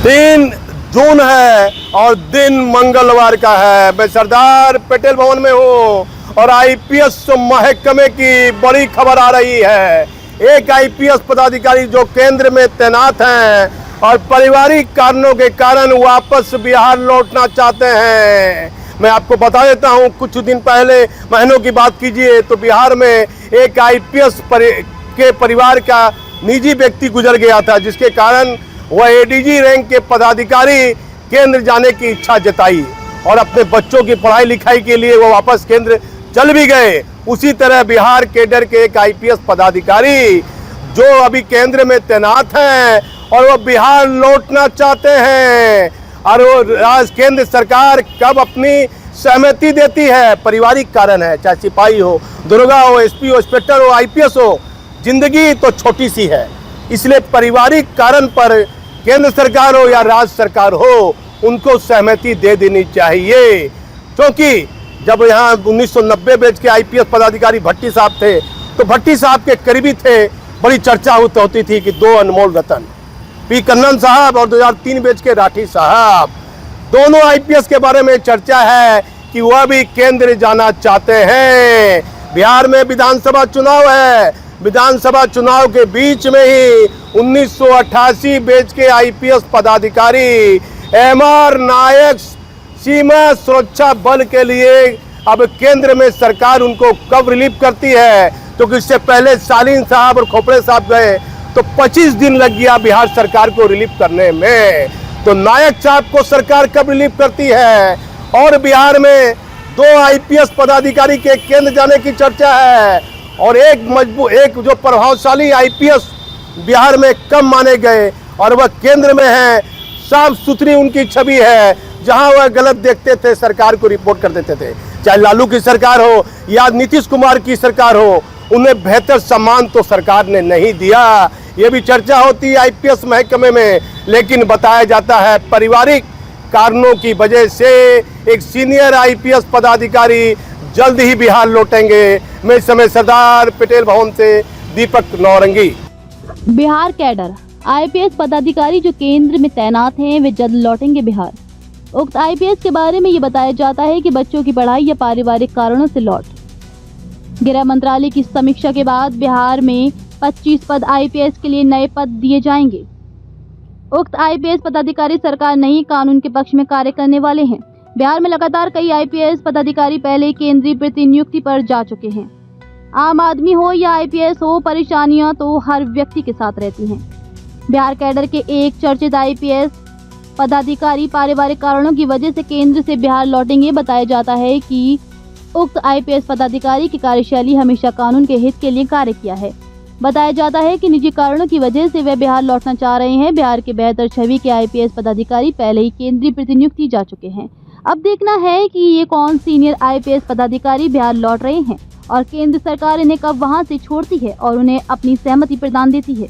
3 जून है और दिन मंगलवार का है। मैं सरदार पटेल भवन में हूँ और आईपीएस महकमे की बड़ी खबर आ रही है। एक आईपीएस पदाधिकारी जो केंद्र में तैनात हैं और पारिवारिक कारणों के कारण वापस बिहार लौटना चाहते हैं। मैं आपको बता देता हूं, कुछ दिन पहले, महीनों की बात कीजिए तो बिहार में एक आईपीएस के परिवार का निजी व्यक्ति गुजर गया था, जिसके कारण वह एडीजी रैंक के पदाधिकारी केंद्र जाने की इच्छा जताई और अपने बच्चों की पढ़ाई लिखाई के लिए वो वापस केंद्र चल भी गए। उसी तरह बिहार केडर के एक आईपीएस पदाधिकारी जो अभी केंद्र में तैनात हैं और वो बिहार लौटना चाहते हैं और वो केंद्र सरकार कब अपनी सहमति देती है, पारिवारिक कारण है, चाहे सिपाही हो, दरोगा हो, एसपी हो, इंस्पेक्टर हो, आईपीएस हो, जिंदगी तो छोटी सी है। इसलिए पारिवारिक कारण पर केंद्र सरकार हो या राज्य सरकार हो, उनको सहमति दे देनी चाहिए। क्योंकि जब यहाँ 1990 बैच के आईपीएस पदाधिकारी भट्टी साहब थे तो भट्टी साहब के करीबी थे, बड़ी चर्चा होती थी कि 2 अनमोल रतन, पी कन्नन साहब और 2003 बैच के राठी साहब, दोनों आईपीएस के बारे में चर्चा है कि वह भी केंद्र जाना चाहते हैं। बिहार में विधानसभा चुनाव है, विधानसभा चुनाव के बीच में ही 1988 बैच के आईपीएस पदाधिकारी एमआर नायक सीमा सुरक्षा बल के लिए अब केंद्र में सरकार उनको कब रिलीव करती है, क्योंकि इससे पहले सालीन साहब और खोपड़े साहब गए तो 25 दिन लग गया बिहार सरकार को रिलीव करने में। तो नायक साहब को सरकार कब रिलीव करती है। और बिहार में 2 आईपीएस पदाधिकारी के केंद्र जाने की चर्चा है और एक जो प्रभावशाली आईपीएस बिहार में कम माने गए और वह केंद्र में है, साफ सुथरी उनकी छवि है, जहां वह गलत देखते थे सरकार को रिपोर्ट कर देते थे। चाहे लालू की सरकार हो या नीतीश कुमार की सरकार हो, उन्हें बेहतर सम्मान तो सरकार ने नहीं दिया। ये भी चर्चा होती है आईपीएस महकमे में, लेकिन बताया जाता है पारिवारिक कारणों की वजह से एक सीनियर आईपीएस पदाधिकारी जल्द ही बिहार लौटेंगे। मैं इस समय सरदार पटेल भवन से दीपक नौरंगी। बिहार कैडर आईपीएस पदाधिकारी जो केंद्र में तैनात हैं वे जल्द लौटेंगे बिहार। उक्त आईपीएस के बारे में ये बताया जाता है कि बच्चों की पढ़ाई या पारिवारिक कारणों से लौट। गृह मंत्रालय की समीक्षा के बाद बिहार में 25 पद आईपीएस के लिए नए पद दिए जाएंगे। उक्त आईपीएस पदाधिकारी सरकार नई कानून के पक्ष में कार्य करने वाले हैं। बिहार में लगातार कई आईपीएस पदाधिकारी पहले केंद्रीय प्रतिनियुक्ति पर जा चुके हैं। आम आदमी हो या आईपीएस हो, परेशानियां तो हर व्यक्ति के साथ रहती हैं। बिहार कैडर के एक चर्चित आईपीएस पदाधिकारी पारिवारिक कारणों की वजह से केंद्र से बिहार लौटेंगे। बताया जाता है कि उक्त आईपीएस पदाधिकारी की कार्यशैली हमेशा कानून के हित के लिए कार्य किया है। बताया जाता है कि निजी कारणों की वजह से वे बिहार लौटना चाह रहे हैं। बिहार के बेहतर छवि के आईपीएस पदाधिकारी पहले ही केंद्रीय प्रतिनियुक्ति जा चुके हैं। अब देखना है कि ये कौन सीनियर आईपीएस पदाधिकारी बिहार लौट रहे हैं और केंद्र सरकार इन्हें कब वहां से छोड़ती है और उन्हें अपनी सहमति प्रदान देती है।